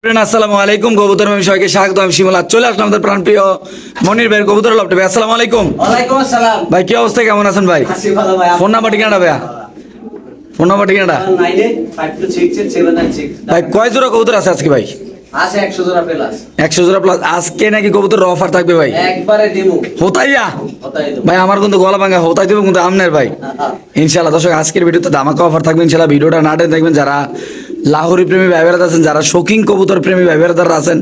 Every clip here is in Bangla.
আসসালামু আলাইকুম কবুতর আমি সবাইকে স্বাগত। আমি শিমুল আজ চলে আসলাম আমাদের প্রাণপ্রিয় মনির ভাইয়ের কবুতর লফটে। ভাই আসসালামু আলাইকুম। ওয়ালাইকুম আসসালাম। ভাই কি অবস্থা, কেমন আছেন ভাই? আছি ভালো ভাই। ফোন নাম্বার ঠিকানাটা ভাইয়া, ফোন নাম্বার ঠিকানাটা 985266 ভাই। কয় জোড়া কবুতর আছে আজকে ভাই? আছে 100 জোড়া প্লাস। 100 জোড়া প্লাস। আজকে নাকি কবুতর অফার থাকবে ভাই? একবারে দিমু। হোতাইয়া ওটাই দেব। ভাই, আমার কিন্তু গলা ভাঙা হোতাই দেবো কিন্তু আমনের ভাই ইনশাল্লাহ। দর্শক আজকের ভিডিওতে ধামাকা অফার থাকবে ইনশাল্লাহ। ভিডিওটা না টেনে দেখবেন। যারা লাহোরি প্রেমী ভাই বেড়াতে আছেন, যারা শৌখিন কবুতর প্রেমী ভাই বেড়াদাররা আছেন,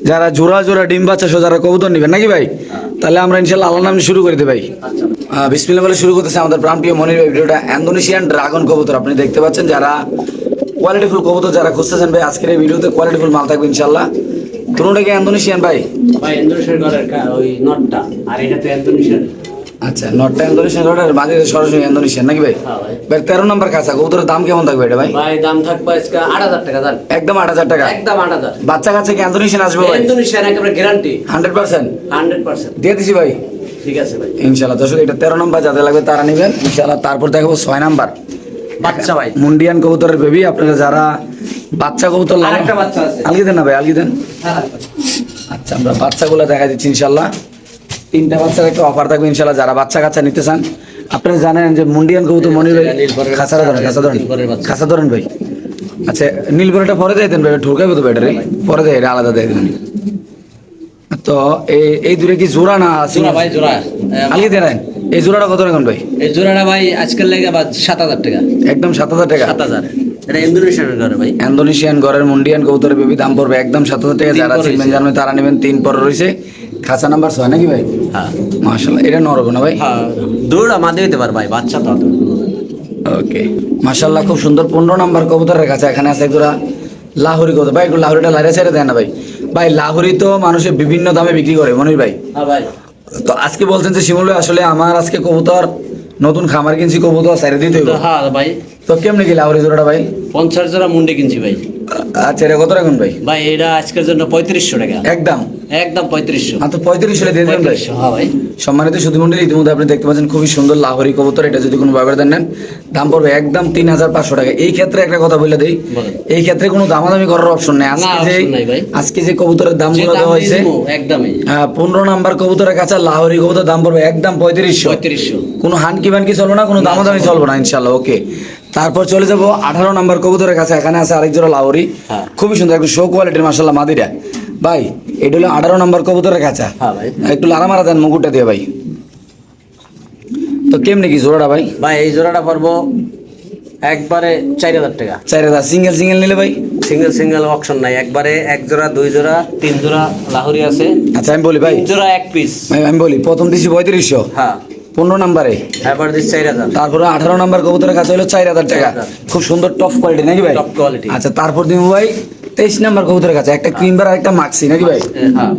যারা জোড়া জোড়া ডিম বাচ্চা সহ যারা কবুতর নেবেন নাকি ভাই, তাহলে আমরা ইনশাল্লাহ আল্লাহর নামে শুরু করে দিই ভাই। আচ্ছা বিসমিল্লাহ বলে শুরু করতেছে আমাদের প্রাণপ্রিয় মনির ভাই ভিডিওটা। ইন্দোনেশিয়ান ড্রাগন কবুতর আপনি দেখতে পাচ্ছেন। যারা কোয়ালিটিফুল কবুতর যারা খুঁজতেছেন ভাই, আজকের এই ভিডিওতে কোয়ালিটিফুল মাল থাকবে ইনশাল্লাহ। দুটোটা কি ইন্দোনেশিয়ান ভাই? ভাই ইন্দোনেশিয়ার ঘরের ওই নটটা আর এটা তো ইন্দোনেশিয়ান। আচ্ছা, নটটা ইন্দোনেশিয়ান, নটের বাজে সরাসরি ইন্দোনেশিয়ান নাকি ভাই? হ্যাঁ ভাই। ভাই 13 নম্বর কাঁচা কবুতরের দাম কেমন থাকবে এটা ভাই? ভাই দাম থাকবে আজকে 8000 টাকা দাম। একদম 8000 টাকা। একদম 8000। বাচ্চা কাছে কি ইন্দোনেশিয়ান আসবে ভাই? ইন্দোনেশিয়ান একেবারে গ্যারান্টি 100% 100%। দিয়ে দিছি ভাই ঠিক আছে ভাই। ইনশাল্লাহ। দর্শক এটা 13 নম্বর, যাদের লাগবে তারা নেবেন ইনশাল্লাহ। তারপর দেখাবো 6 নাম্বার বাচ্চা ভাই। মুন্ডিয়ান কবুতরের বেবি। আপনারা যারা বাচ্চা কবুতর আরেকটা বাচ্চা আছে। আলগি দেন না ভাই, আলগি দেন। হ্যাঁ। আচ্ছা, আমরা বাচ্চাগুলো দেখা দিচ্ছি ইনশাল্লাহ। 3টা বাচ্চার একটা অফার থাকবে ইনশাল্লাহ। যারা বাচ্চা কাচ্চা নিতে চান, আপনারা জানেন যে মুন্ডিয়ান কবুতর মনির ভাই খাঁচারা ধরেন, খাঁচা ধরেন ভাই। আচ্ছা, নীলবরটা পরে দিয়ে দেন ভাই, ঢুকাবে তো ব্যাটারি পরে দেয়, এটা আলাদা দিয়ে দেবেন। তো এই দূরে কি জোড়া না জোড়া ভাই, জোড়া আলগি দেন। এই জোড়াটা কত রাখুন ভাই? এই জোড়াটা ভাই আজকাল লাগে 7000 টাকা। একদম 7000 টাকা। 7000। এটা ইন্দোনেশিয়ানের ঘরে ভাই। ইন্দোনেশিয়ান ঘরের মুন্ডিয়ান কবুতরের বেবি দাম পড়বে একদম 7000 টাকা। যারা পর চিনবেন হইছে। জানবেন তারা নেবেন। 3 পর রয়েছে, খাঁচা নাম্বার 6 নাকি ভাই? হ্যাঁ মাশাআল্লাহ, এটা নরব না ভাই? হ্যাঁ, দৌড়া মাঝে হইতে পারে ভাই, বাচ্চা তো অত। ওকে মাশাআল্লাহ, খুব সুন্দর 15 নাম্বার কবুতরের কাছে এখানে আছে একজোড়া লাহোরি কবুতর। ভাই একটু লাহোরিটা লাইরে ছেড়ে দেন না ভাই। ভাই লাহোরি তো মানুষে বিভিন্ন দামে বিক্রি করে মনির ভাই। হ্যাঁ ভাই। তো আজকে বলছেন যে শিমুল ভাই আসলে আমার আজকে কবুতর নতুন খামার কিনছি, কবুতর ছেড়ে দিতে হইব। হ্যাঁ ভাই, তো কেমনে কি লাহোরি জোড়াটা ভাই? 50 জোড়া মুন্ডে কিনছি ভাই। আচ্ছা, এটা কত রাখুন ভাই? ভাই এটা আজকের জন্য 3500 টাকা। একদম একদম 3500। মাত্র 35 হলে দিয়ে দেবেন ভাই। 3500। হ্যাঁ ভাই। সম্মানিত সুধীমণ্ডলী, ইতিমধ্যে আপনি দেখতে পাচ্ছেন খুবই সুন্দর লাহোরি কবুতর। এটা যদি কোনো ব্যবহার নেন দাম পড়বে একদম 3500 টাকা। এই ক্ষেত্রে একটা কথা বলে দেই, বলেন। এই ক্ষেত্রে কোনো দামাদামি করার অপশন নেই। না, option নাই ভাই। আজকে যে কবুতরের দাম যে গুলো দাম দেওয়া হয়েছে দিমু, একদমই 15 নাম্বার কবুতরের কাছে লাহোরি কবুতর দাম পড়বে একদম 3500। 3500। কোনো হানকি বানকি চলবে না, কোনো দামাদামি চলবে না ইনশাল্লাহ। ওকে, তারপর চলে যাবো 18 নাম্বার কবুতরের কাছে। এখানে আছে আরেক জোড়া লাহোরি, হ্যাঁ। খুবই সুন্দর একটু শো কোয়ালিটির মাশাআল্লাহ মাদিরা ভাই। এটা হলো 18 নাম্বার কবুতরের কাছে। হ্যাঁ ভাই। একটু লারা মারা দেন মুকুটটা দিয়ে ভাই। তো কেমনি কি জোড়াটা ভাই? ভাই এই জোড়াটা পড়বো একবারে 4000 টাকা। 4000 সিঙ্গেল সিঙ্গেল নিলে ভাই? সিঙ্গেল অপশন নাই, একবারে 1 জোড়া 2 জোড়া 3 জোড়া লাহোরি আছে। আচ্ছা আমি বলি ভাই, 3 জোড়া 1 পিস। আমি বলি প্রথম দিছি 3500 হ্যাঁ। 15 নাম্বারে, এবার দিস 4000। তারপরে 18 নাম্বার কবুতরের কাছে হলো 4000 টাকা। 4000 খুব সুন্দর টপ কোয়ালিটি নাকি ভাই? Top quality. আচ্ছা, তারপর দিব ভাই 23 নাম্বার কবুতরের কাছে একটা ক্রিম বার আর একটা মাক্সি নাকি ভাই? হ্যাঁ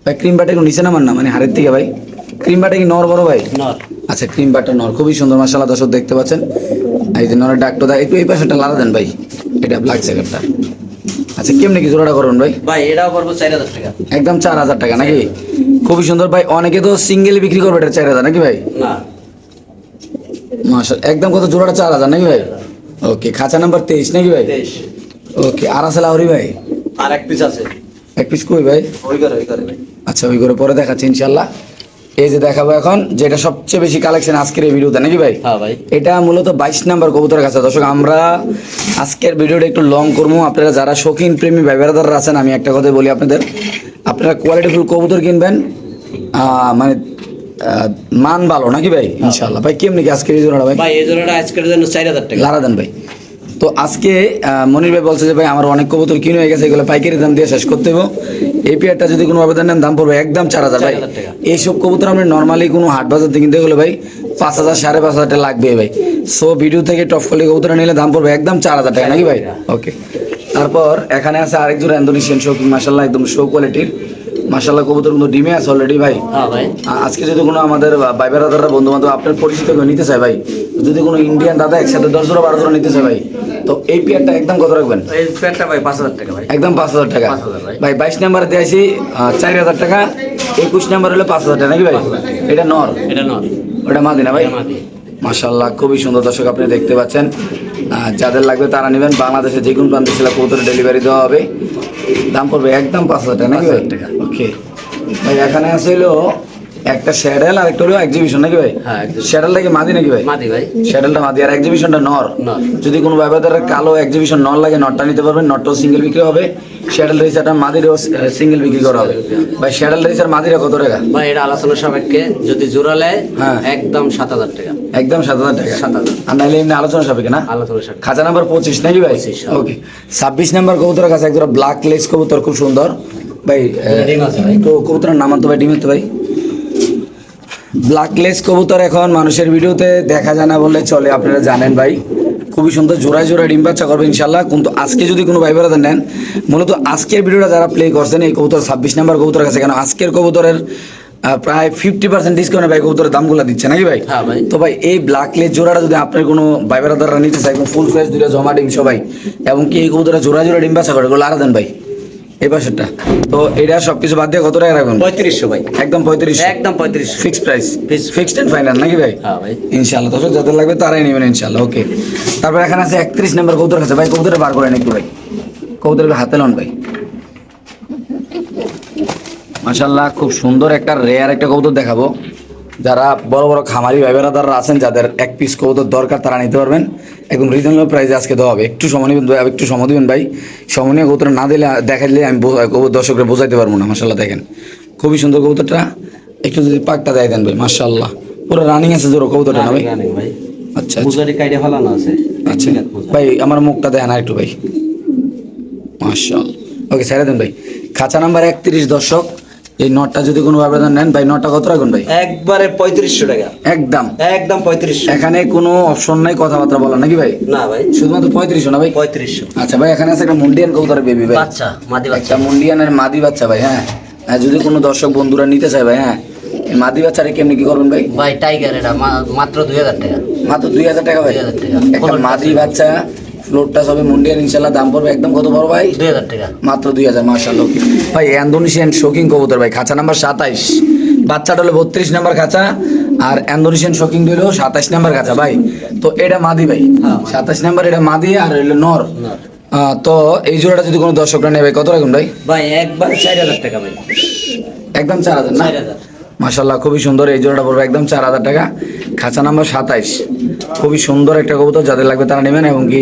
ভাই ক্রিম বারটা একটু নিচে নামান না, মানে হাড়ের থেকে ভাই। ক্রিম বারটা কি নর বড় ভাই? নর। আচ্ছা, ক্রিম বারটা নর, খুবই সুন্দর মাশাআল্লাহ। দর্শক দেখতে পাচ্ছেন এই যে নরের ডাকটো দা একটু এই পাশেটা লালা দেন ভাই, এটা ব্ল্যাক জ্যাকেটটা। আচ্ছা, কেমনি কি জোড়াটা করুন ভাই? ভাই এটাও পড়বো 4000 টাকা। একদম 4000 টাকা নাকি? খুবই সুন্দর ভাই। অনেকে তো সিঙ্গেল বিক্রি করবে এটা 4000 নাকি ভাই? না মাশাআল্লাহ, একদম কত জোড়াটা 4000 নাকি ভাই? ওকে, খাঁচা নাম্বার 23 নাকি ভাই? 23। ওকে, আর আছে লাহোরি ভাই? আর 1 পিস আছে। এক পিস কই ভাই? ওই করে ভাই। আচ্ছা, ওই করে পরে দেখাচ্ছি ইনশাল্লাহ। এই যে দেখাবো এখন যেটা সবচেয়ে বেশি কালেকশন আজকের এই ভিডিওতে নাকি ভাই? হ্যাঁ ভাই। এটা মূলত 22 নাম্বার কবুতরের কাছে। দর্শক আমরা আজকের ভিডিওটা একটু লং করবো। আপনারা যারা শৌখিন প্রেমী ভাই বেড়াদাররা আছেন, আমি একটা কথা বলি আপনাদের, আপনারা কোয়ালিটিফুল কবুতর কিনবেন, মানে মান ভালো নাকি ভাই? ইনশাল্লাহ। ভাই কেমনি কি আজকের এই জোড়াটা ভাই? ভাই এই জোড়াটা আজকের জন্য 4000 টাকা। লারা দেন ভাই। তো আজকে মনির ভাই বলছে যে ভাই আমার অনেক কবুতর কিনে হয়ে গেছে, এগুলো পাইকারি দাম দিয়ে শেষ করতে হবে। এই পেয়ারটা যদি কোনো আবেদন নেন দাম পড়বে একদম 4000 ভাই। 4000 টাকা। এইসব কবুতর আপনি নর্মালি কোনো হাট বাজার থেকে কিনতে গেলে ভাই 5000 5,500 টাকা লাগবে ভাই। সো ভিডিও থেকে টপ কোয়ালিটি কবুতর নিলে দাম পড়বে একদম 4000 টাকা নাকি ভাই? ওকে, তারপর এখানে আছে আরেক জোড়া ইন্দোনেশিয়ান শৌখিন মাশাআল্লাহ, একদম শো কোয়ালিটির মাশাআল্লাহ কবুতর, কিন্তু ডিমে আছে অলরেডি ভাই। হ্যাঁ ভাই। আজকে যদি কোনো আমাদের ভাই বেড়াদাররা বন্ধু বান্ধব আপনার পরিচিত কেউ নিতে চায় ভাই, যদি কোনো ইন্ডিয়ান দাদা একসাথে 10 জোড়া 12 জোড়া নিতে চায় ভাই, তো এই পেয়ারটা একদম কত রাখবেন? এই প্যান্টটা ভাই 5000 টাকা ভাই। একদম 5000 টাকা 5000 ভাই। ভাই। 22 নাম্বারে দিয়েছি 4000 টাকা, 21 নাম্বার হলো 5000 টাকা নাকি ভাই? এটা নর, এটা নর। ওটা মাদি না ভাই? এটা মাদি। মাশাআল্লাহ, খুবই সুন্দর। দর্শক আপনি দেখতে পাচ্ছেন যাদের লাগবে তারা নেবেন। বাংলাদেশে যে কোনো প্রান্তে ছিল কবুতর ডেলিভারি দেওয়া হবে। দাম পড়বে একদম 5,000 টাকা নাকি ভাই? 5,000 টাকা। ওকে ভাই, এখানে আছে হলো একটা শ্যাডেল আর একটা হলো এক্সিবিশন নাকি ভাই? হ্যাঁ, exhibition। শ্যাডেলটা কি মাদি নাকি ভাই? মাদি ভাই। শ্যাডেলটা মাদি আর এক্সিবিশনটা নর। নর। যদি কোনো ব্যাপারে কালো এক্সিবিশন নর লাগে নরটা নিতে পারবেন, নরটাও সিঙ্গেল বিক্রি হবে। শ্যাডেল রেসারটা মাদিরও সিঙ্গেল বিক্রি করা হবে। ভাই শ্যাডেল রেসার মাদিরা কত টাকা? ভাই এটা আলোচনা সাপেক্ষে, যদি জোড়া নেয় হ্যাঁ। একদম 7,000 টাকা। একদম 7,000 টাকা। 7,000। আর নাইলে এমনি আলোচনা সাপেক্ষে না? আলোচনা সাপেক্ষে। খাঁচা নাম্বার 25 নাকি ভাই? 25, ওকে 26 নাম্বার কবুতরের কাছে একদম ব্ল্যাক লেস কবুতর, খুব সুন্দর ভাই। ডিম আছে ভাই। তো কবুতরের নাম তো ভাই, ডিমের তো ভাই ব্ল্যাক লেস কবুতর এখন মানুষের ভিডিওতে দেখা যায় না বললে চলে, আপনারা জানেন ভাই। খুবই সুন্দর জোড়ায় জোড়ায় ডিম বাচ্চা করবে ইনশাল্লাহ। কিন্তু আজকে যদি কোনো ভাই বেড়াতে নেন, মূলত আজকের ভিডিওটা যারা প্লে করছেন এই কবুতর 26 নাম্বার কবুতরের কাছে, কেন আজকের কবুতরের প্রায় 50% ডিসকাউন্টে ভাই কবুতরের দামগুলো দিচ্ছে নাকি ভাই? হ্যাঁ ভাই। তো ভাই এই ব্ল্যাক লেস জোড়াটা যদি আপনার কোনো ভাই বেড়াদাররা নিতে চাই, ফুল ফ্রেশ দুটো জমা ডিম সবাই, এবং কি এই কবুতরের জোড়া জোড়া ডিম বাচ্চা করে, এগুলো আলাদা দেন ভাই এই পাশেরটা। তো এটা সবকিছু বাদ দিয়ে কত টাকা রাখবেন? 3500 ভাই। একদম 35। একদম 3500। Fixed price, Fixed। Fixed and final নাকি ভাই? হ্যাঁ ভাই। ইনশাআল্লাহ দর্শক যাদের লাগবে তারাই নেবেন ইনশাআল্লাহ। ওকে, তারপর এখানে আছে 31 নম্বর কবুতর আছে ভাই। কবুতরে বার করেন একটু ভাই, কবুতরের হাতে লন ভাই। মাশাআল্লাহ খুব সুন্দর একটা রেয়ার একটা কবুতর দেখাবো। যারা বড় বড় খামারি ভাই বেড়াদাররা আছেন, যাদের এক পিস কবুতর দরকার, তারা নিতে পারবেন। একদম রিজনেবল প্রাইসে আজকে দেওয়া হবে। একটু সময় নেবেন ভাই, একটু সময় দিবেন ভাই। সময় নিয়ে কবুতর না দিলে দেখা দিলে আমি দর্শকরা বোঝাইতে পারবো না। মাশাআল্লাহ দেখেন খুবই সুন্দর কবুতরটা, একটু যদি পাকটা দেয় দেন ভাই। মাশাআল্লাহ পুরো রানিং আছে জোর কবুতরটা না ভাই? রানিং ভাই। আচ্ছা আচ্ছা মুজারি কাইডে ফলানো আছে। আচ্ছা ভাই, আমার মুখটা দেয় না একটু ভাই। মাশাআল্লাহ ওকে ছেড়ে দেন ভাই। খাঁচা নাম্বার 31 দর্শক। এই নটটা যদি কোনো আবেদন নেন ভাই, নটটা কত রাখুন ভাই? একবারে 3500 টাকা। একদম একদম 3500। এখানে কোনো অপশন নাই কথাবার্তা বলা নাকি ভাই? না ভাই, শুধুমাত্র 35 না ভাই? 3500। আচ্ছা ভাই, এখানে আছে একটা মুন্ডিয়ান কবুতরের বেবি ভাই, বাচ্চা, মাদি বাচ্চা। একটা মুন্ডিয়ানের মাদি বাচ্চা ভাই। হ্যাঁ যদি কোনো দর্শক বন্ধুরা নিতে চায় ভাই, হ্যাঁ এই মাদি বাচ্চাটা কেমনি কি করবেন ভাই? ভাই টাইগার এটা মাত্র 2000 টাকা। মাত্র 2,000 টাকা ভাই? 2000 টাকা। একটা মাদি বাচ্চা, ফ্লোরটা সবে মুন্ডিয়ান, ইনশাল্লাহ দাম পড়বে একদম কত বড় ভাই? 2000 টাকা। মাত্র 2,000। মাশাআল্লাহ ভাই, ইন্দোনেশিয়ান শোকিং কবুতর ভাই, খাঁচা নাম্বার 27। বাচ্চাটা হলো 32 নাম্বার খাঁচা, আর ইন্দোনেশিয়ান শোকিং হলো 27 নাম্বার খাঁচা ভাই। তো এটা মাদি ভাই, হ্যাঁ। 27 নাম্বার এটা মাদি, আর হলো নর। নর। তো এই জোড়াটা যদি কোনো দর্শকরা নেবে কত রাখুন ভাই? ভাই একবার 4000 টাকা ভাই। একদম 4,000 না? 4000। মাশাআল্লাহ খুবই সুন্দর, এই জোড়াটা পড়বে একদম 4,000 টাকা। খাঁচা নাম্বার 27, খুবই সুন্দর একটা কবুতর, যাদের লাগবে তারা নেবেন। এবং কি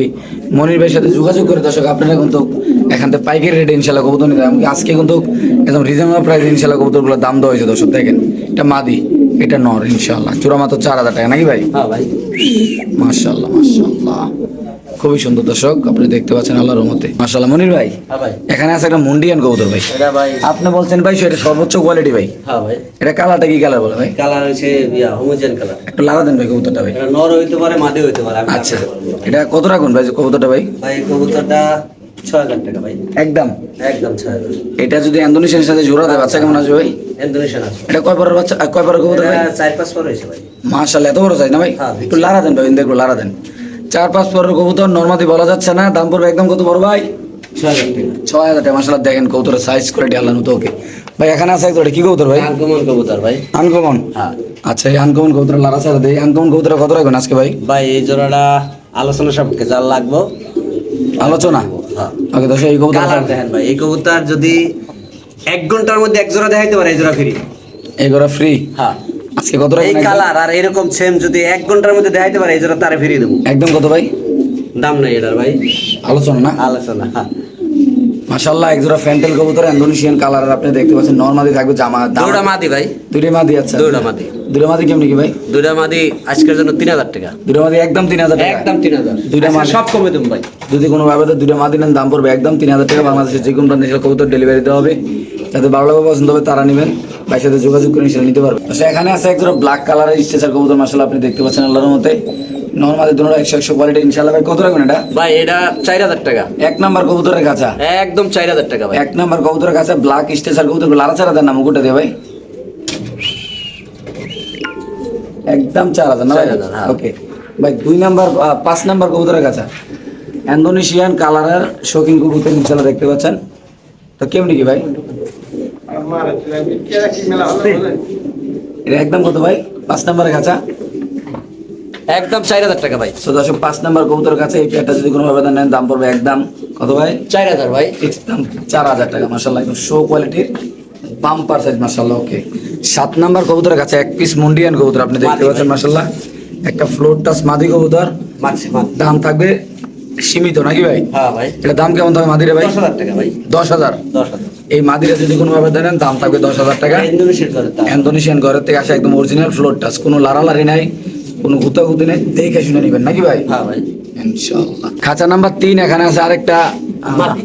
মনির ভাইয়ের সাথে যোগাযোগ করে দর্শক আপনারা কিন্তু এখান থেকে পাইকারি রেটে ইনশাল্লাহ কবুতর নিতে, এমনকি আজকে কিন্তু একদম রিজনেবল প্রাইসে ইনশাল্লাহ কবুতরগুলোর দাম দেওয়া হয়েছে দর্শক। দেখেন এটা মাদি, এটা নর, ইনশাল্লাহ চূড়া মাত্র 4,000 টাকা নাকি ভাই? হ্যাঁ ভাই। মাশাআল্লাহ মাশাআল্লাহ খুবই সুন্দর দর্শক, আপনি দেখতে পাচ্ছেন আল্লাহর রহমতে। মাশাআল্লাহ মনির ভাই, হ্যাঁ ভাই। এখানে আছে একটা মুন্ডিয়ান কবুতর ভাই। এটা ভাই। আপনি বলছেন ভাই সেটা সর্বোচ্চ কোয়ালিটি ভাই। হ্যাঁ ভাই। এটা কালারটা কি কালার বলে ভাই? কালার হচ্ছে হোমোজেন কালার। একটু লালা দেন ভাই কবুতরটা ভাই। এটা নর হইতে পারে, মাদি হইতে পারে। আমি আচ্ছা, আপনাকে বলবো ভাই। এটা কত রাখুন ভাই কবুতরটা ভাই? ভাই কবুতরটা 6000 টাকা ভাই। একদম একদম 6000। এটা যদি ইন্দোনেশিয়ার সাথে জোড়া দেয় বাচ্চা কেমন আসবে ভাই? ইন্দোনেশিয়ান আছে। এটা কয় পরের বাচ্চা, কয় পরের কবুতর ভাই? 4-5 পর হইছে ভাই। মাশাআল্লাহ এত বড় সাইজ না ভাই? হ্যাঁ। একটু লারা দেন ভাই, দেখো লারা দেন। 4-5 পরের কবুতর, নরমাদি বলা যাচ্ছে না। দাম পড়বে একদম কত বড় ভাই? 6000 টাকা। 6,000 টাকা। মাশাআল্লাহ দেখেন কবুতরের সাইজ কোয়ালিটি আল্লাহ মতো। ওকে ভাই, এখানে আছে একটা কি কবুতর ভাই? আনকমন কবুতর ভাই। আনকমন। হ্যাঁ আচ্ছা, এই আনকমন কবুতর লারা ছাড়া দেই। আনকমন কবুতর কত রাখবেন আজকে ভাই? ভাই, এই জোড়াটা আলোচনা সাপেক্ষে যা লাগবে আলোচনা। হ্যাঁ। ওকে দর্শক, এই কবুতর কালার দেখেন ভাই, এই কবুতর যদি 1 ঘন্টার মধ্যে এক জোড়া দেখাইতে পারে, এই জোড়া ফ্রি। এগুলো ফ্রি। হ্যাঁ। আজকে কত এই রাখবেন? কালার আর এরকম সেম যদি 1 ঘন্টার মধ্যে দেখাইতে পারে, এই জোড়া তারে ফ্রি দেবো। একদম কত ভাই? দাম নাই এটার ভাই, আলোচনা না? আলোচনা। হ্যাঁ। মাশাআল্লাহ একজোড়া ফ্যান্টেল কবুতর ইন্দোনেশিয়ান কালার, আপনি দেখতে পাচ্ছেন। নরমাদি থাকবে, জামা দুইটা মাদি ভাই। দুইটা মাদি। আচ্ছা দুইটা মাদি। দুইটা মাদি কেমনি কি ভাই? দুইটা মাদি আজকের জন্য 3000 টাকা। দুইটা মাদি একদম 3,000 টাকা। একদম 3000। দুইটা আজকে মাদি। সব কমে দেবো ভাই। যদি কোনো ভাবে দুইটা মাদি নেন দাম পড়বে একদম 3,000 টাকা। বাংলাদেশের যে কোনো প্রান্তে কবুতর ডেলিভারি দেওয়া হবে। যাদের ভালো লাগবে পছন্দ হবে তারা নেবেন, ভাই সাথে যোগাযোগ করে সেটা নিতে পারবে। আচ্ছা, এখানে আছে একজোড়া ব্ল্যাক কালারের স্ট্রেচার কবুতর, মাশাআল্লাহ আপনি দেখতে পাচ্ছেন আল্লাহর মতে। নরমাদি দুটো 100 কোয়ালিটি ইনশাআল্লাহ। ভাই কত রাখবেন এটা? ভাই এটা 4000 টাকা। এক নাম্বার কবুতরের কাছা, একদম 4000 টাকা ভাই। এক নাম্বার কবুতরের কাছে ব্ল্যাক স্ট্রেচার কবুতর, লারা ছাড়া দেন না মুকুটটা দিয়ে ভাই। একদম 4,000 না ভাই? 4,000, হ্যাঁ। ওকে ভাই, 2 নাম্বার 5 নাম্বার কবুতরের কাছে ইন্দোনেশিয়ান কালারের শৌখিন কবুতর ইনশাআল্লাহ দেখতে পাচ্ছেন। তো কেমনি কি ভাই এটা? একদম কত ভাই 5 নাম্বারের কাছে? একদম 4000 টাকা ভাই। তো দর্শক 5 নাম্বার কবুতর কাছে এই পেয়ারটা যদি কোনো ভাবে নেন দাম পড়বে একদম কত ভাই? 4000 ভাই। ফিক্স দাম 4000 টাকা। মাশাআল্লাহ একদম শো কোয়ালিটির বাম্পার সাইজ মাশাআল্লাহ। ওকে 7 নাম্বার কবুতরের কাছে এক পিস মুন্ডিয়ান কবুতর আপনি দেখতে মাদি পাচ্ছেন ভাই। মাশাআল্লাহ, একটা ফ্লোর টাচ মাদি কবুতর। মাছি। দাম থাকবে সীমিত নাকি ভাই? হ্যাঁ ভাই। এটা দাম কেমন থাকবে মাদিরে ভাই? 10000 টাকা ভাই। 10,000। 10000। এই মাদিরে যদি কোনো ভাবে দেন দাম থাকবে 10,000 টাকা। ইন্দোনেশিয়ার করে তা। ইন্দোনেশিয়ান ঘরের থেকে আসা একদম অরিজিনাল ফ্লোর টাচ, কোনো লাড়ালাড়ি নাই, কোনো গুতাগুতি নেই, দেখে শুনে নেবেন নাকি ভাই? হ্যাঁ ভাই। ইনশাআল্লাহ। খাঁচা নাম্বার 3 এখানে আছে আরেকটা মাদি।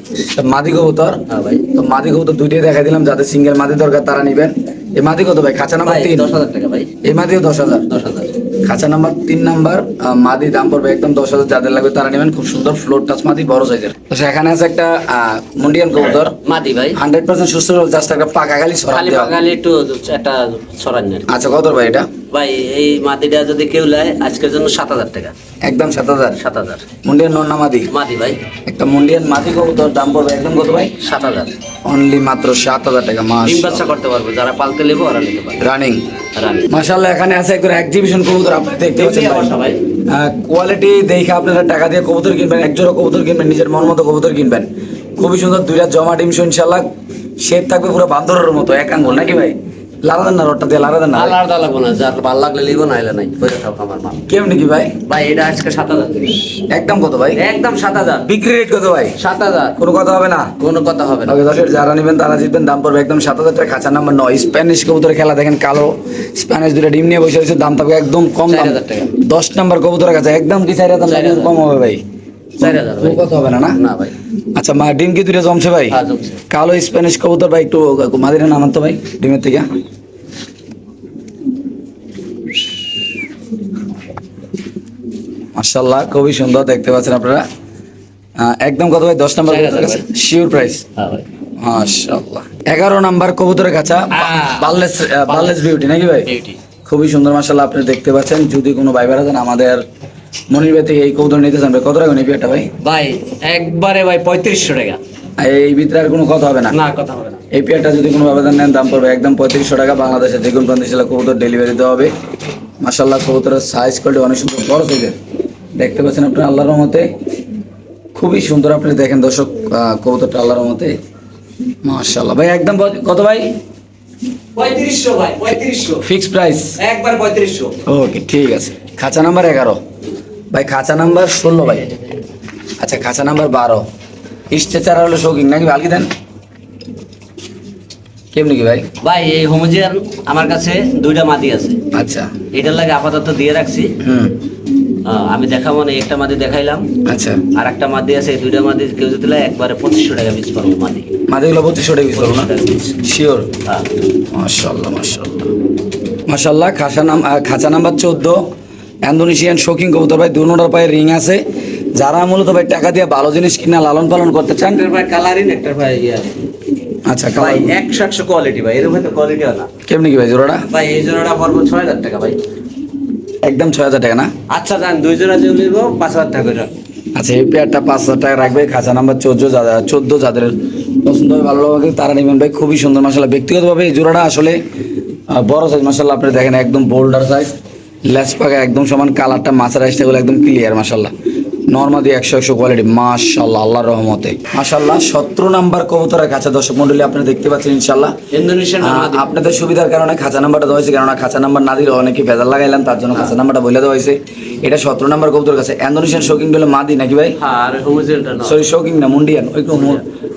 মাদি কবুতর। হ্যাঁ ভাই। তো মাদি কবুতর দুইটাই দেখাই দিলাম, যাদের সিঙ্গেল মাদি দরকার তারা নেবেন। এই মাদি কত ভাই? খাঁচা নাম্বার ভাই 3 10,000 টাকা ভাই। এই মাদিও 10,000। 10,000। খাঁচা নাম্বার 3 নাম্বার মাদি দাম পড়বে একদম 10,000, যাদের লাগবে তারা নেবেন। খুব সুন্দর ফ্লোর টাচ মাদি, বড় সাইজের। তো এখানে আছে একটা মুন্ডিয়ান কবুতর, মাদি ভাই। 100% সুস্থ, জাস্ট একটা পাকা খালি ছড়া খালি দেওয়া। বাঙালি একটু একটা ছড়ান না। আচ্ছা কত ভাই এটা? ভাই এই মাদিটা যদি কেউ নেয় আজকের জন্য 7000 টাকা। একদম 7,000। 7000। মুন্ডিয়ান নর না মাদি? মাদি ভাই। একটা মুন্ডিয়ান মাদি কবুতর দাম পড়বে একদম কত ভাই? 7000। অনলি মাত্র 7,000 টাকা। ডিম মাস বাচ্চা করতে পারবো, যারা পালতে নেবো ওরা নিতে পারবে। রানিং রানী। মাশাআল্লাহ। এখানে আছে একটা এক্সিবিশন কবুতর, আপনি দেখতে পাচ্ছেন দেখতে পাচ্ছেন ভাই। কোয়ালিটি দেখে আপনারা টাকা দিয়ে কবুতর কিনবেন, এক জোড়া কবুতর কিনবেন, নিজের মন মতো কবুতর কিনবেন। খুবই সুন্দর, দুইটা জমা ডিম ইনশাআল্লাহ। শেপ থাকবে পুরো বান্দরের মতো, এক আঙ্গুল নাকি ভাই? লারা দেন না, রডটা দিয়ে লারা দেন না। আলাদা লাগবো না, যার ভালো লাগলে লিবো, নাইলে নাই। বলে থাক আমার মা। কেমনি কি ভাই? ভাই এটা আজকে 7000 টাকা। একদম কত ভাই? একদম 7000। বিক্রি রেট কত ভাই? 7000। কোনো কথা হবে না? কোনো কথা হবে না। ওকে দর্শক, যারা নেবেন তারা জিতবেন। দাম পড়বে একদম 7,000 টাকা। খাঁচা নাম্বার 9 স্প্যানিশ কবুতরের খেলা দেখেন, কালো স্প্যানিশ দুটো ডিম নিয়ে বসে রয়েছে। দাম থাকবে একদম কম দাম, 4,000 টাকা। 10 নাম্বার কবুতরের কাছে একদম কি 4,000 টাকা 4,000 কম হবে ভাই? 4000 ভাই। কোনো কথা হবে না না? না ভাই। আচ্ছা মা ডিম কি দুটো জমছে ভাই? হ্যাঁ, জমছে। কালো স্প্যানিশ কবুতর ভাই, একটু মাদিরে নামান তো ভাই ডিমের থেকে। মাশাআল্লাহ খুবই সুন্দর, দেখতে পাচ্ছেন আপনারা। একদম কত ভাই? 10 নাম্বার 4,000 কবুতরের কাছে ভাই। Sure price. হ্যাঁ ভাই। মাশাআল্লাহ। 11 নাম্বার কবুতরের কাছে বার্লেস বিউটি নাকি ভাই? বিউটি। খুবই সুন্দর মাশাআল্লাহ, আপনি দেখতে পাচ্ছেন। যদি কোনো ভাই বেড়াতেন আমাদের মনির ভাই থেকে এই কবুতর নিতে চান ভাই, কত টাকা নেবে এটা ভাই? ভাই একবারে ভাই 3500 টাকা। এই ভিতরে আর কোনো কথা হবে না? না, কথা হবে না। এই পেয়ারটা যদি কোনো আবেদন নেন দাম পড়বে একদম 3500 টাকা। বাংলাদেশের যে কোনো প্রান্তে সেটা কবুতর ডেলিভারি দেওয়া হবে। মাশাআল্লাহ কবুতরের সাইজ কোয়ালিটি অনেক সুন্দর, বড় সাইজের। দেখতে পাচ্ছেন আপনার আল্লাহর রহমতে খুবই সুন্দর। আপনি দেখেন দর্শক কবুতরটা আল্লাহর রহমতে মাশাআল্লাহ। ভাই একদম কত ভাই? 3500 ভাই, 3500। ফিক্সড প্রাইস একবার 3500। ওকে ঠিক আছে। খাঁচা নাম্বার 11 ভাই, খাঁচা নাম্বার 16 ভাই। আচ্ছা খাঁচা নাম্বার 12 স্ট্রেচার হলো শৌকিং নাকি? ভালকি দেন কেমনি কি ভাই? ভাই এই হোমোজিয়ান আমার কাছে দুইটা মাদি আছে। আচ্ছা এটার লাগে আপাতত দিয়ে রাখছি। আমি দেখাবো না, একটা মাদি দেখাইলাম। আচ্ছা আর একটা মাদি আছে, এই দুইটা মাদি কেউ যদি লাগে একবারে 2500 টাকা পিস পড়বে মাদি। মাদিগুলো 2500 টাকা পিস করবো না? শিওর। হ্যাঁ। মাশাআল্লাহ মাশাআল্লাহ মাশাআল্লাহ। খাঁচা নাম্বার 14 ইন্দোনেশিয়ান শৌকিং কবুতর ভাই, দুনোটার পায়ে রিং আছে। যারা মূলত ভাই টাকা দিয়ে ভালো জিনিস কিনা লালন পালন করতে চান। একটার ভাই কালারিং, একটার ভাই ইয়া। আচ্ছা ভাই কালার 100 কোয়ালিটি ভাই, এর মধ্যে কোয়ালিটি না। কেমনি কি ভাই জোড়াটা? ভাই এই জোড়াটা পড়বে 6000 টাকা ভাই। একদম 6,000 টাকা না? আচ্ছা যান, দুই জোড়া যদি নিব 5000 টাকা করে। আচ্ছা এই পেয়ারটা 5,000 টাকা রাখবে। খাঁচা নাম্বার 14 যাদের পছন্দ হবে ভালো লাগে তারা নেবেন ভাই। খুবই সুন্দর মাশাআল্লাহ। ব্যক্তিগতভাবে এই জোড়াটা আসলে বড় সাইজ মাশাআল্লাহ। আপনি দেখেন একদম বোল্ডার সাইজ, লেস পাকা একদম সমান, কালারটা মাছের আইসটাগুলো একদম ক্লিয়ার মাশাআল্লাহ। নরমাদি 100 কোয়ালিটি মাশাআল্লাহ আল্লাহর রহমতে মাশাআল্লাহ। 17 নাম্বার কবুতরের কাছে দর্শক মণ্ডলী আপনি দেখতে পাচ্ছেন ইনশাআল্লাহ। ইন্দোনেশিয়ান মাদি। আপনাদের সুবিধার কারণে খাঁচা নাম্বারটা দেওয়া হয়েছে, কেননা খাঁচা নাম্বার না দিলে অনেকে ভেজাল লাগাইলাম, তার জন্য খাঁচা নাম্বারটা বলে দেওয়া হয়েছে। এটা 17 নাম্বার কবুতর কাছে ইন্দোনেশিয়ান শৌকিং বলে মাদি নাকি ভাই? হ্যাঁ, আর হোমোজিয়ানটা না। সরি শৌকিং না, মুন্ডিয়ান। ওই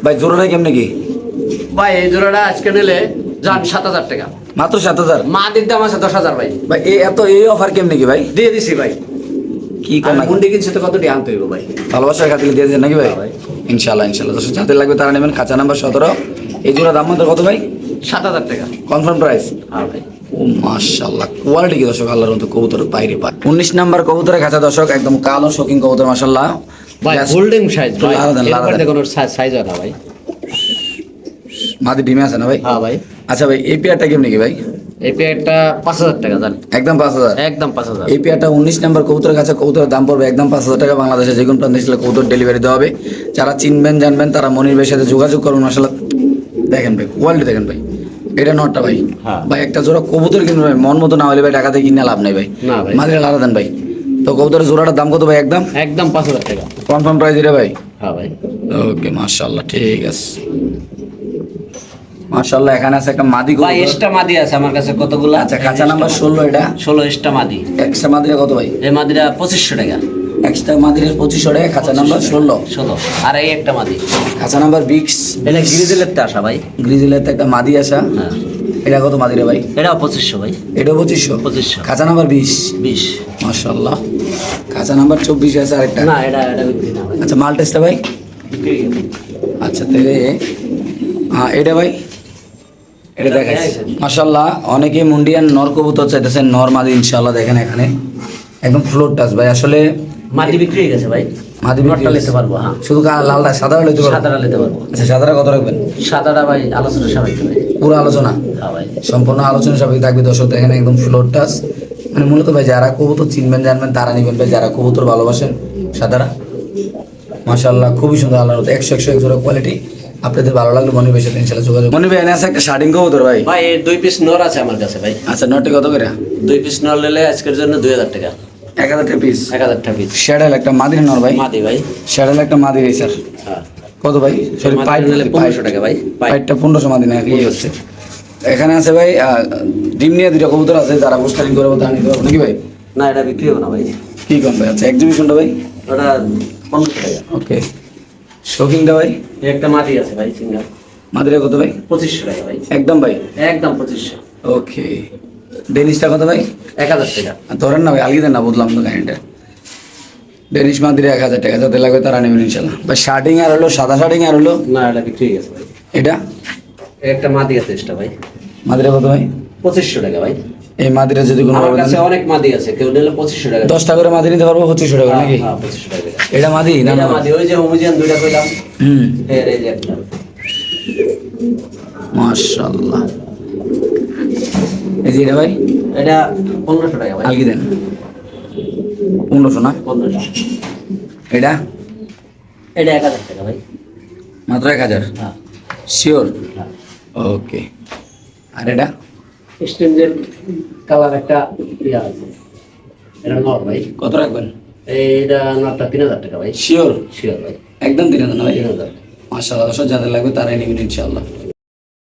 ভাই জোড়াটা কেমনে কি? ভাই এই জোড়াটা আজকে নিলে যান 7000 টাকা। মাত্র 7,000? মাদির দাম আছে 10,000 ভাই। ভাই এই অফার কেমনে কি ভাই? দিয়ে দিছি ভাই। কি আর কোন মুন্ডি কিনছে তো কতটি আনতে হইব ভাই? ভালোবাসার খাতিরে দিয়ে দেন নাকি ভাই? হ্যাঁ ভাই। ইনশাআল্লাহ ইনশাআল্লাহ। দর্শক যাদের লাগবে তারা নেবেন। খাঁচা নাম্বার 17 এই জোড়া দাম মতো কত ভাই? 7000 টাকা। Confirm price? হ্যাঁ ভাই। ও মাশাআল্লাহ কোয়ালিটি কি দর্শক আল্লাহর মতো কবুতরের বাইরে পায়। 19 নাম্বার কবুতরের খাঁচা দর্শক, একদম কালো শৌকিং কবুতর মাশাআল্লাহ। ভাই গোল্ডেন সাইজ ভাই। লারা দেন, লারা এর দেন। কোনো সাইজ হয় না ভাই। মাদি ডিমে আছে না ভাই? হ্যাঁ ভাই। আচ্ছা ভাই এই পেয়ারটা কেমনি কি ভাই? এই পেয়ারটা 5000 টাকা জান। একদম 5,000? একদম 5000। এই পেয়ারটা 19 নাম্বার কবুতরের কাছে, কবুতরের দাম পড়বে একদম 5,000 টাকা। বাংলাদেশে যে কোনো প্রান্তে ছিল কবুতর ডেলিভারি দেওয়া হবে। যারা চিনবেন জানবেন তারা মনির ভাইয়ের সাথে যোগাযোগ করুন মাশাআল্লাহ। দেখেন ভাই কোয়ালিটি দেখেন ভাই, এটা নটটা ভাই। হ্যাঁ। ভাই একটা জোড়া কবুতর কিনবে ভাই, মন মতো না হলে ভাই টাকা দিয়ে কিনে লাভ নেই ভাই। না ভাই। মাদিরা লারা দেন ভাই। তো কবুতরের জোড়াটার দাম কত ভাই একদম? একদম 5,000 টাকা। কনফার্ম প্রাইস এটা ভাই? হ্যাঁ ভাই। ওকে মাশাআল্লাহ, ঠিক আছে মাশাআল্লাহ। এখানে আছে একটা মাদি ভাই কবুতর। এক্সট্রা মাদি আছে আমার কাছে কতগুলা। আচ্ছা, খাঁচা নাম্বার 16 এটা। 16 এক্সট্রা মাদি। এক্সট্রা মাদিরা কত ভাই? এই মাদিরা 2500 টাকা। এক্সট্রা মাদিরা 2500 টাকা, খাঁচা নাম্বার 16। 16। আর এই একটা মাদি। খাঁচা নাম্বার 20। এটা গ্রিজেলের তে আসা ভাই। গ্রিজেলের একটা মাদি আসা। হ্যাঁ। এটা কত মাদিরা ভাই? এটাও 2500 ভাই। এটাও 2500। 2500। খাঁচা নাম্বার 20। 20। মাশাআল্লাহ। খাঁচা নাম্বার 24 আছে আরেকটা। না এটা বিক্রি না ভাই। আচ্ছা, মাল টেস্টটা ভাই? বিক্রি। আচ্ছা তাহলে এটা ভাই, এটা দেখেন মাশাআল্লাহ। অনেকে মুন্ডিয়ান নর কবুতর চাইতেছেন, নর মাদি ইনশাআল্লাহ দেখেন এখানে একদম ফ্লোর টাচ ভাই। আসলে মাদি বিক্রি হয়ে গেছে ভাই। মাদি বিক্রি নটটা হয়েছে। নিতে পারবো। হ্যাঁ। শুধু লালটা সাদাটা লইতে পারবো? সাদাটা নিতে পারবো। আচ্ছা, সাদাটা কত রাখবেন? সাদাটা ভাই আলোচনা সাপেক্ষে ভাই। পুরো আলোচনা? হ্যাঁ ভাই। সম্পূর্ণ আলোচনা সাপেক্ষে থাকবে দর্শক। এখানে একদম ফ্লোর টাচ, মানে মূলত ভাই যারা কবুতর চিনবেন জানবেন তারা নিবেন ভাই, যারা কবুতর ভালোবাসেন সাদারা। মাশাআল্লাহ, খুবই সুন্দর। আল্লাহর রহমতে 100 এক জোড়া কোয়ালিটি। আপনাদের ভালো লাগলে মনিবের সাথে ইনশাআল্লাহ যোগাযোগ। মনিবে এনে আছে একটা শার্টিং কবুতর ভাই। ভাই এই 2 পিস নর আছে আমার কাছে ভাই। আচ্ছা, নটটি কত করে? 2 পিস নর নিলে আজকের জন্য 2000 টাকা। 1000 টাকা পিস। 1000 টাকা পিস। শ্যাডেল একটা মাদির নর ভাই। মাদি ভাই। শ্যাডেল একটা মাদি রেসার। হ্যাঁ। কত ভাই? সরি, মাদি পাইট নিলে 1500 টাকা ভাই। পাইটটা 1500 মাদি না কি হচ্ছে? এখানে আছে ভাই ডিম নিয়ে দুটো কবুতর আছে, যারা পোস্টারিং করবো তারা নিতে পারবো নাকি ভাই? না এটা বিক্রি হবে না ভাই। কি কম ভাই? আচ্ছা, এক্সিবিশনটা ভাই? ওটা 1500 টাকা। ওকে। শোকিংটা ভাই? এই একটা মাদি আছে ভাই সিঙ্গেল। মাদিরা কত ভাই? 2500 টাকা ভাই। একদম ভাই? একদম 2500। ওকে। ডেনিশটা কত ভাই? 1000 টাকা। ধরেন না ভাই, আলগি দেন না, বুঝলাম তো কাহিনিটা। ডেনিশ মাদিরা 1000 টাকা, যাতে লাগবে তারা নেবেন ইনশাল্লাহ ভাই। শার্টিং আর হলো সাদা শার্টিং আর হলো না এটা বিক্রি হয়ে গেছে ভাই। এটা এই একটা মাদি আছে এক্সট্রা ভাই। মাদিরা কত ভাই? 2500 টাকা ভাই। এই মাদিরা যদি কোনো আমার কাছে অনেক মাদি আছে, কেউ নিলে 2500 টাকা। 10টা করে মাদি নিতে পারবো 2500 টাকা নাকি? হ্যাঁ 2500 টাকা। এটা মাদি না? এটা না মাদি, ওই যে হোমোজিয়ান দুইটা কইলাম। হুম, এই যে একটা। মাশাআল্লাহ। এই যে এটা ভাই? এটা 1500 টাকা ভাই। আলগি দেন। 1500 না? 1500। এটা এটা 1000 টাকা ভাই। মাত্র 1000? হ্যাঁ। শিওর? হ্যাঁ। ওকে। আর এটা? স্টেঞ্জের কালার একটা ইয়া আছে। এটা নর ভাই। কত রাখবেন? এইটা নরটা 3000 টাকা ভাই। শিওর? শিওর ভাই। একদম 3000 না ভাই? 3000। মাশাআল্লাহ, দর্শক যাদের লাগবে তারাই নেবেন ইনশাআল্লাহ।